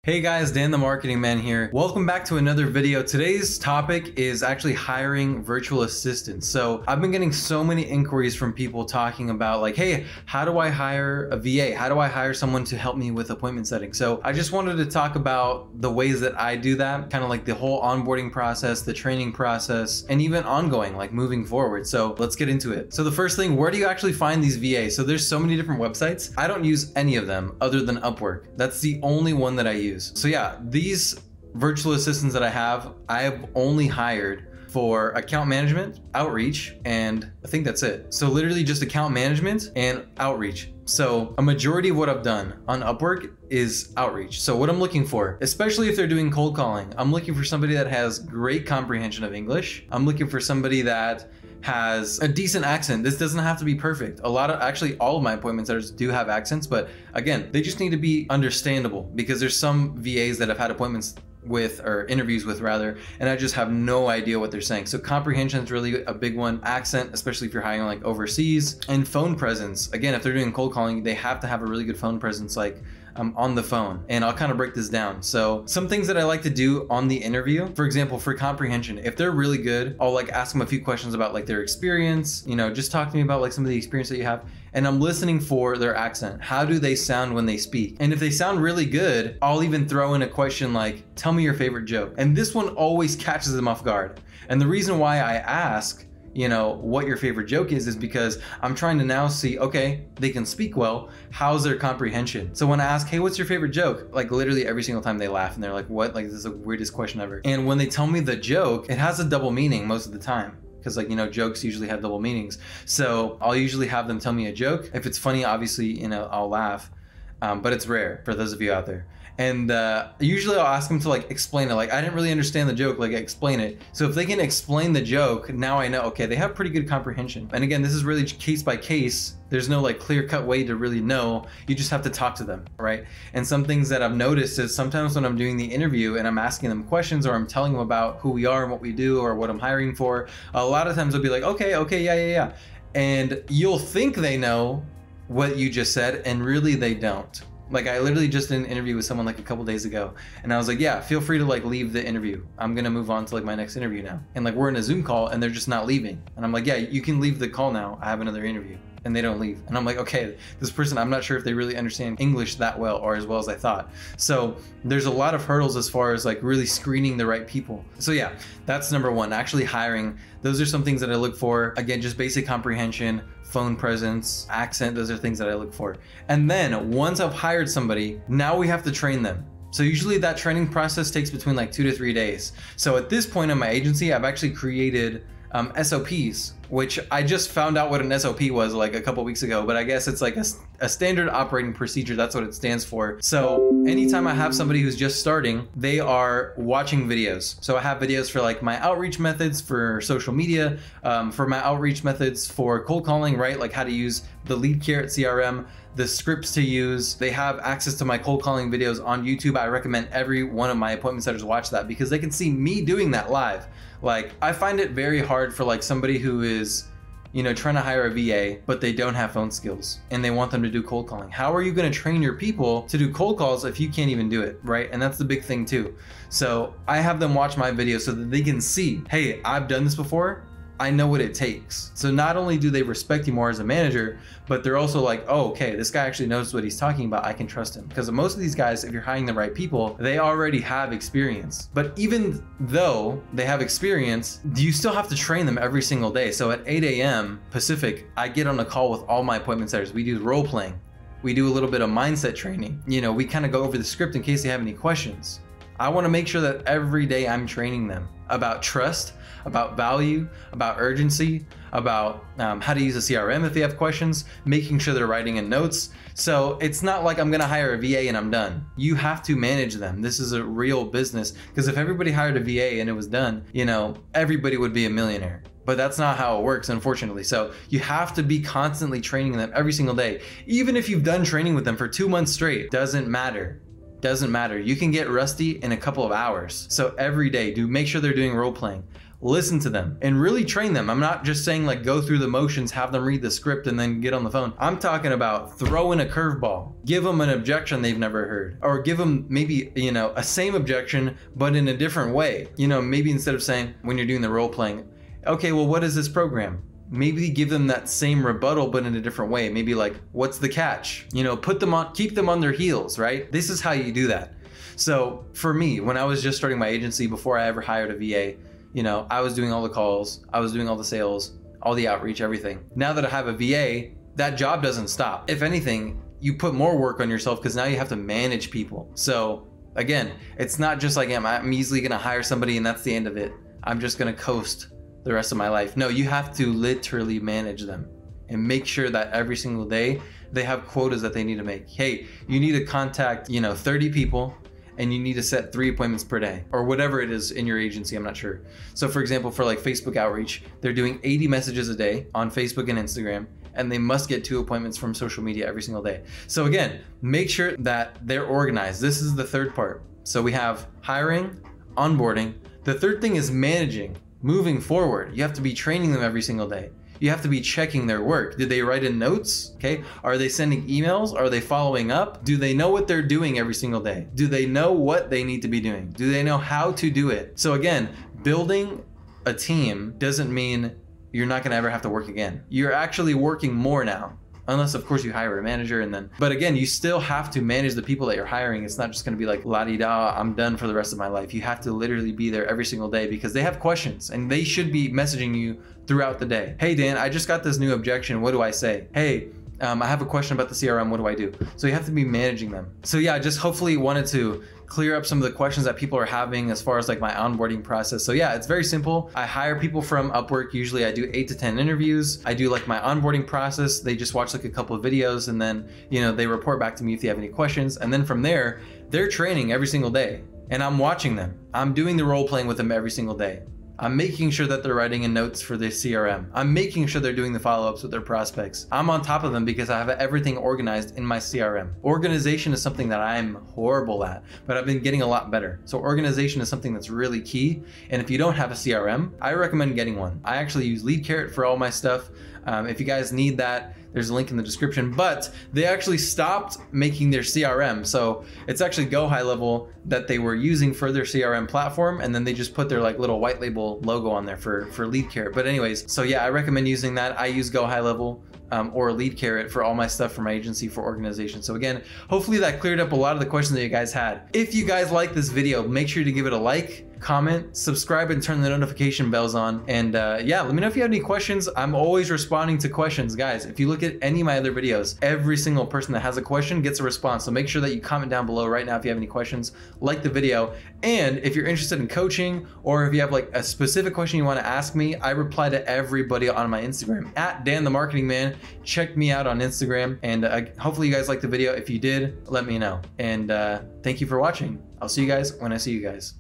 Hey guys, Dan the Marketing Man here. Welcome back to another video. Today's topic is actually hiring virtual assistants. So I've been getting so many inquiries from people talking about like, hey, how do I hire a VA? How do I hire someone to help me with appointment setting? So I just wanted to talk about the ways that I do that, kind of like the whole onboarding process, the training process, and even ongoing, like moving forward. So let's get into it. So the first thing, where do you actually find these VAs? So there's so many different websites. I don't use any of them other than Upwork. That's the only one that I use. So yeah, these virtual assistants that I have only hired for account management, outreach, and I think that's it. So literally just account management and outreach. So a majority of what I've done on Upwork is outreach. So what I'm looking for, especially if they're doing cold calling, I'm looking for somebody that has great comprehension of English. I'm looking for somebody that has a decent accent. This doesn't have to be perfect. Actually all of my appointment setters do have accents, but again, they just need to be understandable because there's some VAs that I've had appointments with, or interviews with rather, and I just have no idea what they're saying. So comprehension is really a big one. Accent, especially if you're hiring like overseas, and phone presence. Again, if they're doing cold calling, they have to have a really good phone presence, like on the phone. And I'll kind of break this down. So some things that I like to do on the interview, for example, for comprehension, if they're really good, I'll like ask them a few questions about like their experience, just talk to me about like some of the experience that you have. And I'm listening for their accent. How do they sound when they speak? And if they sound really good, I'll even throw in a question like, tell me your favorite joke. And this one always catches them off guard. And the reason why I ask what your favorite joke is because I'm trying to now see, okay, they can speak well, how's their comprehension? So when I ask, hey, what's your favorite joke? Like literally every single time they laugh and they're like, what? Like this is the weirdest question ever. And when they tell me the joke, it has a double meaning most of the time. Because jokes usually have double meanings. So I'll usually have them tell me a joke. If it's funny, obviously, I'll laugh, but it's rare for those of you out there. And usually I'll ask them to like explain it. Like, I didn't really understand the joke, like explain it. So if they can explain the joke, now I know, okay, they have pretty good comprehension. And again, this is really case by case. There's no like clear cut way to really know. You just have to talk to them, right? And some things that I've noticed is sometimes when I'm doing the interview and I'm asking them questions or I'm telling them about who we are and what we do or what I'm hiring for, a lot of times they'll be like, okay, yeah. And you'll think they know what you just said and really they don't. Like I literally just did an interview with someone like a couple days ago and I was like, yeah, feel free to like leave the interview. I'm gonna move on to like my next interview now. And like we're in a Zoom call and they're just not leaving. And I'm like, yeah, you can leave the call now. I have another interview. And they don't leave. And I'm like, okay, this person, I'm not sure if they really understand English that well or as well as I thought. So there's a lot of hurdles as far as like really screening the right people. So yeah, that's number one, actually hiring. Those are some things that I look for. Again, just basic comprehension, phone presence, accent, those are things that I look for. And then once I've hired somebody, now we have to train them. So usually that training process takes between like 2 to 3 days. So at this point in my agency, I've actually created SOPs, which I just found out what an SOP was like a couple weeks ago, but I guess it's like a standard operating procedure. That's what it stands for. So anytime I have somebody who's just starting, they are watching videos. So I have videos for like my outreach methods for social media, for my outreach methods for cold calling, right? Like how to use the lead carrot CRM, the scripts to use. They have access to my cold calling videos on YouTube. I recommend every one of my appointment setters watch that because they can see me doing that live. Like I find it very hard for like somebody who is, trying to hire a VA, but they don't have phone skills and they want them to do cold calling. How are you going to train your people to do cold calls if you can't even do it, right? And that's the big thing too. So I have them watch my videos so that they can see, hey, I've done this before. I know what it takes. So not only do they respect you more as a manager, but they're also like, oh, okay, this guy actually knows what he's talking about. I can trust him. Because most of these guys, if you're hiring the right people, they already have experience. But even though they have experience, you still have to train them every single day. So at 8 a.m. Pacific, I get on a call with all my appointment setters. We do role playing. We do a little bit of mindset training. We kind of go over the script in case they have any questions. I want to make sure that every day I'm training them about trust, about value, about urgency, about how to use a CRM if they have questions, making sure they're writing in notes. So it's not like I'm gonna hire a VA and I'm done. You have to manage them. This is a real business, because if everybody hired a VA and it was done, everybody would be a millionaire. But that's not how it works, unfortunately. So you have to be constantly training them every single day. Even if you've done training with them for 2 months straight, doesn't matter. Doesn't matter. You can get rusty in a couple of hours. So every day, make sure they're doing role playing. listen to them and really train them. I'm not just saying like go through the motions, have them read the script and then get on the phone. I'm talking about throw in a curveball, give them an objection they've never heard, or give them maybe, you know, a same objection, but in a different way. You know, maybe instead of saying when you're doing the role playing, okay, well, what is this program? Maybe give them that same rebuttal, but in a different way. Maybe like, what's the catch? You know, put them on, keep them on their heels, right? This is how you do that. So for me, when I was just starting my agency, before I ever hired a VA, you know, I was doing all the calls, I was doing all the sales, all the outreach, everything. Now that I have a VA, that job doesn't stop. If anything, you put more work on yourself because now you have to manage people. So again, it's not just like I'm easily gonna hire somebody and that's the end of it. I'm just gonna coast the rest of my life. No, you have to literally manage them and make sure that every single day they have quotas that they need to make. Hey, you need to contact, you know, 30 people and you need to set 3 appointments per day or whatever it is in your agency. I'm not sure. So for example, for like Facebook outreach, they're doing 80 messages a day on Facebook and Instagram, and they must get 2 appointments from social media every single day. So again, make sure that they're organized. This is the third part. So we have hiring, onboarding. The third thing is managing. Moving forward, you have to be training them every single day. You have to be checking their work. Did they write in notes? Okay. Are they sending emails? Are they following up? Do they know what they're doing every single day? Do they know what they need to be doing? Do they know how to do it? So again, building a team doesn't mean you're not going to ever have to work again. You're actually working more now. Unless of course you hire a manager and then, but again, you still have to manage the people that you're hiring. It's not just gonna be like la-di-da, I'm done for the rest of my life. You have to literally be there every single day because they have questions and they should be messaging you throughout the day. Hey Dan, I just got this new objection, what do I say? Hey, I have a question about the CRM, what do I do? So you have to be managing them. So yeah, I just hopefully wanted to clear up some of the questions that people are having as far as like my onboarding process. So yeah, it's very simple. I hire people from Upwork. Usually I do 8 to 10 interviews. I do like my onboarding process. They just watch like a couple of videos and then, you know, they report back to me if they have any questions. And then from there, they're training every single day and I'm watching them. I'm doing the role playing with them every single day. I'm making sure that they're writing in notes for the CRM. I'm making sure they're doing the follow-ups with their prospects. I'm on top of them because I have everything organized in my CRM. Organization is something that I'm horrible at, but I've been getting a lot better. So organization is something that's really key. And if you don't have a CRM, I recommend getting one. I actually use LeadCarrot for all my stuff. If you guys need that, there's a link in the description, but they actually stopped making their CRM. So it's actually Go High Level that they were using for their CRM platform. And then they just put their like little white label logo on there for LeadCarrot. But anyways, so yeah, I recommend using that. I use Go High Level or LeadCarrot for all my stuff for my agency for organization. So again, hopefully that cleared up a lot of the questions that you guys had. If you guys like this video, make sure to give it a like, comment, subscribe, and turn the notification bells on. And yeah, let me know if you have any questions. I'm always responding to questions, guys. If you look at any of my other videos, every single person that has a question gets a response. So make sure that you comment down below right now if you have any questions, like the video. And if you're interested in coaching, or if you have like a specific question you want to ask me, I reply to everybody on my Instagram at Dan the Marketing Man. Check me out on Instagram. And hopefully you guys liked the video. If you did, let me know. And thank you for watching. I'll see you guys when I see you guys.